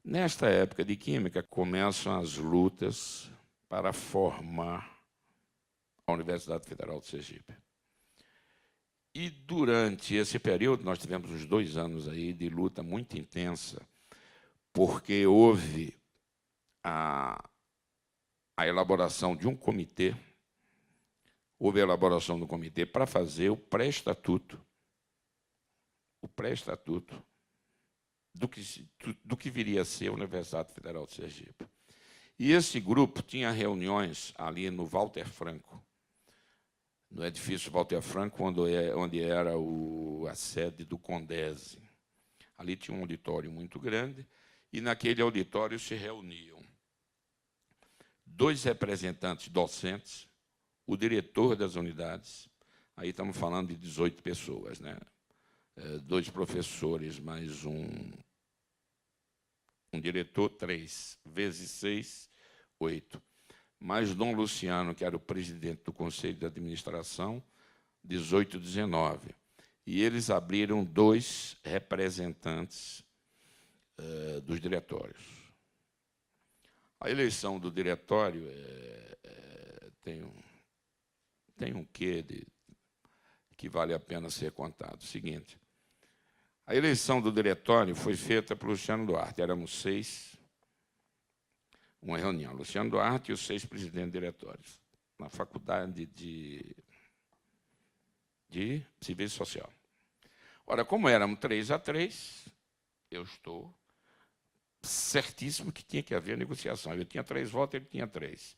Nesta época de Química, começam as lutas para formar a Universidade Federal de Sergipe. E durante esse período, nós tivemos uns 2 anos aí de luta muito intensa, porque houve a elaboração de um comitê, para fazer o pré-estatuto, do que viria a ser a Universidade Federal de Sergipe. E esse grupo tinha reuniões ali no Walter Franco, no edifício Walter Franco, onde era a sede do Condese. Ali tinha um auditório muito grande, e naquele auditório se reuniam 2 representantes docentes, o diretor das unidades, aí estamos falando de 18 pessoas, né? 2 professores, mais um diretor, 3 vezes 6, 8. Mais Dom Luciano, que era o presidente do Conselho de Administração, 18, 19. E eles abriram 2 representantes dos diretórios. A eleição do diretório tem um quê que vale a pena ser contado. O seguinte, a eleição do diretório foi feita por Luciano Duarte. Éramos 6, uma reunião. Luciano Duarte e os 6 presidentes diretórios, na Faculdade de Serviço Social. Ora, como éramos 3-3, eu estou certíssimo que tinha que haver negociação. Eu tinha 3 votos, ele tinha 3.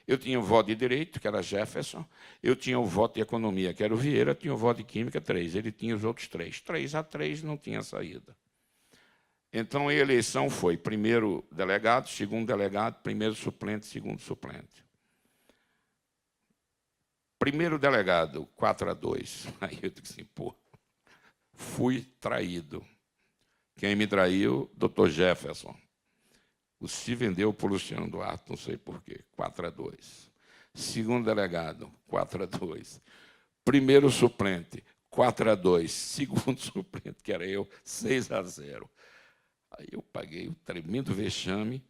Eu tinha o voto de Direito, que era Jefferson, eu tinha o voto de Economia, que era o Vieira, tinha o voto de Química, 3. Ele tinha os outros 3. 3-3 não tinha saída. Então, a eleição foi primeiro delegado, segundo delegado, primeiro suplente, segundo suplente. Primeiro delegado, 4-2. Aí eu disse assim, pô, fui traído. Quem me traiu? Dr. Jefferson. O se vendeu por Luciano Duarte, não sei porquê, 4-2. Segundo delegado, 4-2. Primeiro suplente, 4-2. Segundo suplente, que era eu, 6-0. Aí eu paguei o tremendo vexame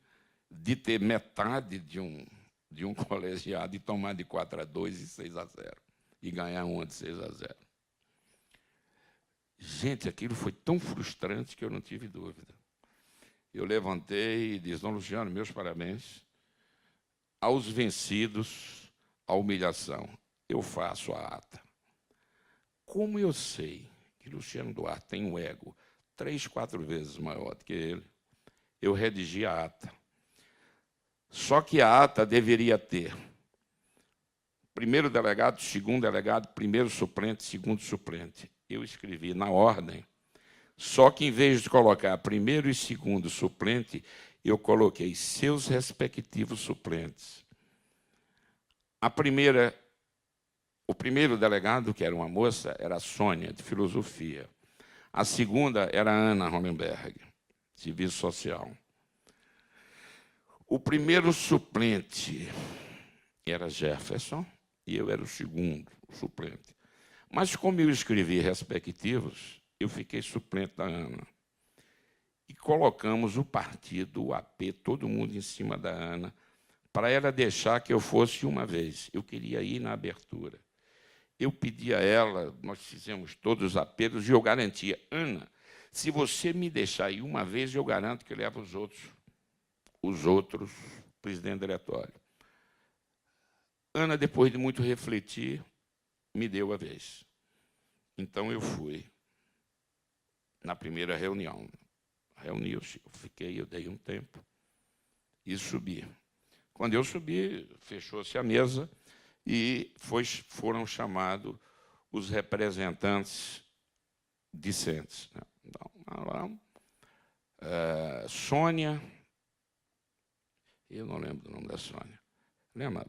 de ter metade de um colegiado e tomar de 4-2 e 6-0. E ganhar uma de 6-0. Gente, aquilo foi tão frustrante que eu não tive dúvida. Eu levantei e disse, Dom Luciano, meus parabéns. Aos vencidos, a humilhação. Eu faço a ata. Como eu sei que Luciano Duarte tem um ego 3-4 vezes maior do que ele, eu redigi a ata. Só que a ata deveria ter primeiro delegado, segundo delegado, primeiro suplente, segundo suplente. Eu escrevi na ordem. Só que, em vez de colocar primeiro e segundo suplente, eu coloquei seus respectivos suplentes. O primeiro delegado, que era uma moça, era a Sônia, de Filosofia. A segunda era a Ana Hollenberg, Serviço Social. O primeiro suplente era Jefferson, e eu era o segundo suplente. Mas, como eu escrevi respectivos, eu fiquei suplente da Ana. E colocamos o partido, o AP, todo mundo em cima da Ana, para ela deixar que eu fosse uma vez. Eu queria ir na abertura. Eu pedi a ela, nós fizemos todos os apelos, e eu garantia, Ana, se você me deixar ir uma vez, eu garanto que eu levo os outros presidentes do diretório. Ana, depois de muito refletir, me deu a vez. Então, eu fui na primeira reunião. Eu dei um tempo e subi. Quando eu subi, fechou-se a mesa e foram chamados os representantes discentes. Então, Sônia, eu não lembro do nome da Sônia. Lembra?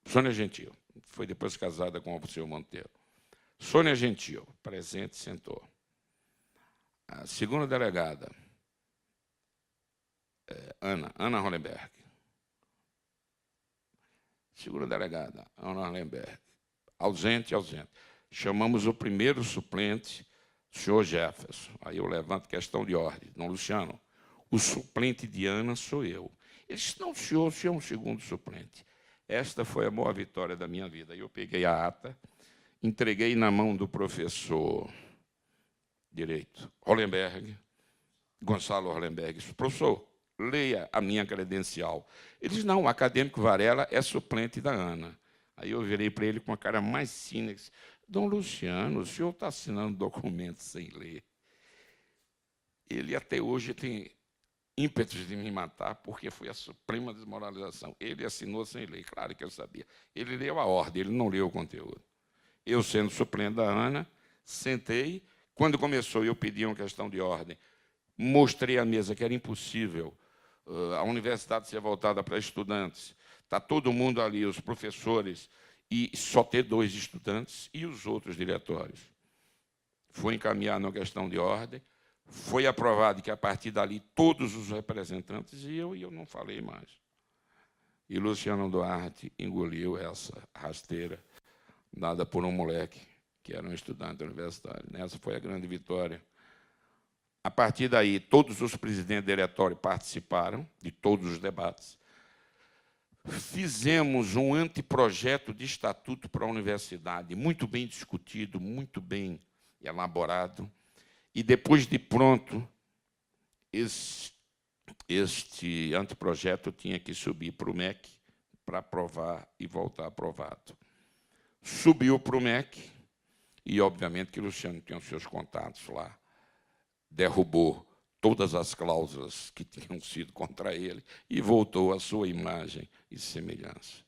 Sônia Gentil. Foi depois casada com o senhor Monteiro. Sônia Gentil, presente, sentou. A segunda delegada, Ana Hollenberg. Segunda delegada, Ana Hollenberg. Ausente. Chamamos o primeiro suplente, o senhor Jefferson. Aí eu levanto questão de ordem. Dom Luciano, O suplente de Ana sou eu. Ele disse, não, senhor, o senhor é um segundo suplente. Esta foi a maior vitória da minha vida. Eu peguei a ata, entreguei na mão do professor Direito Hollenberg, Gonçalo Hollenberg. Disse, professor, leia a minha credencial. Ele disse, não, o acadêmico Varela é suplente da Ana. Aí eu virei para ele com a cara mais cínica. Disse, Dom Luciano, o senhor está assinando documentos sem ler. Ele até hoje tem ímpetos de me matar, porque foi a suprema desmoralização. Ele assinou sem ler, claro que eu sabia. Ele leu a ordem, ele não leu o conteúdo. Eu, sendo suplente da Ana, sentei. Quando começou, eu pedi uma questão de ordem. Mostrei à mesa que era impossível a universidade ser voltada para estudantes. Está todo mundo ali, os professores, e só ter 2 estudantes e os outros diretórios. Foi encaminhado uma questão de ordem, foi aprovado que, a partir dali, todos os representantes iam e eu não falei mais. E Luciano Duarte engoliu essa rasteira dada por um moleque que era um estudante universitário. Essa foi a grande vitória. A partir daí, todos os presidentes do diretório participaram de todos os debates. Fizemos um anteprojeto de estatuto para a universidade, muito bem discutido, muito bem elaborado. E, depois de pronto, este anteprojeto tinha que subir para o MEC para aprovar e voltar aprovado. Subiu para o MEC, e, obviamente, que Luciano tinha os seus contatos lá, derrubou todas as cláusulas que tinham sido contra ele e voltou à sua imagem e semelhança.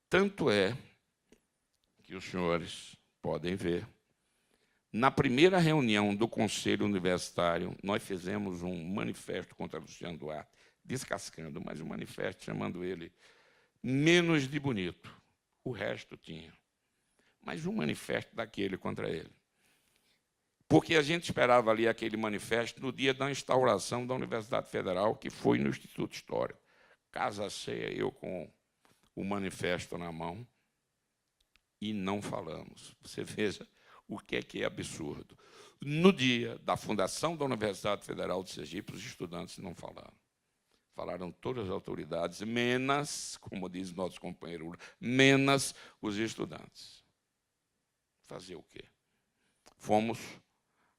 Tanto é que os senhores podem ver, na primeira reunião do Conselho Universitário, nós fizemos um manifesto contra Luciano Duarte, descascando, mas um manifesto chamando ele menos de bonito. O resto tinha. Mas um manifesto daquele contra ele. Porque a gente esperava ali aquele manifesto no dia da instauração da Universidade Federal, que foi no Instituto Histórico. Casa cheia, eu com o manifesto na mão, e não falamos. Você veja o que é absurdo. No dia da fundação da Universidade Federal de Sergipe, os estudantes não falaram. Falaram todas as autoridades, menos, como diz nosso companheiro, menos os estudantes. Fazer o quê? Fomos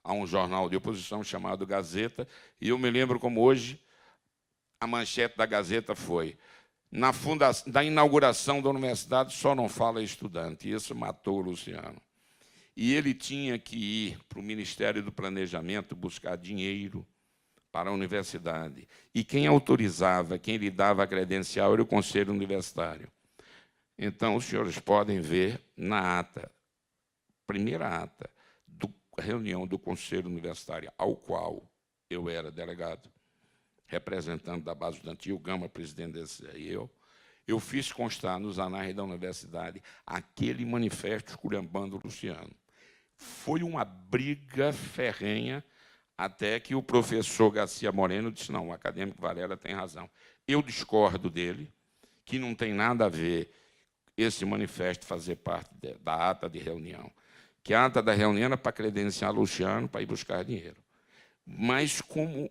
a um jornal de oposição chamado Gazeta, e eu me lembro como hoje a manchete da Gazeta foi: da inauguração da universidade só não fala estudante. Isso matou o Luciano. E ele tinha que ir para o Ministério do Planejamento buscar dinheiro para a universidade. E quem autorizava, quem lhe dava a credencial era o Conselho Universitário. Então, os senhores podem ver na ata, primeira ata, da reunião do Conselho Universitário, ao qual eu era delegado, representante da base estudantil, Gama, presidente desse aí, eu fiz constar nos anais da universidade aquele manifesto esculhambando o Luciano. Foi uma briga ferrenha, até que o professor Garcia Moreno disse, não, o acadêmico Varela tem razão. Eu discordo dele, que não tem nada a ver esse manifesto fazer parte da ata de reunião, que a ata da reunião era para credenciar Luciano para ir buscar dinheiro. Mas, como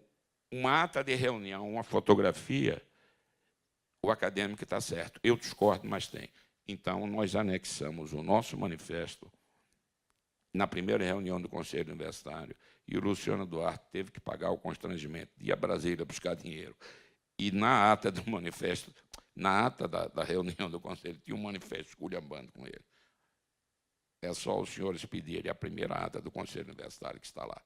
uma ata de reunião, uma fotografia, o acadêmico está certo. Eu discordo, mas tem. Então, nós anexamos o nosso manifesto na primeira reunião do Conselho Universitário, e o Luciano Duarte teve que pagar o constrangimento de ir a Brasília buscar dinheiro. E na ata do manifesto, na ata da reunião do Conselho, tinha um manifesto esculhambando com ele. É só os senhores pedirem a primeira ata do Conselho Universitário que está lá.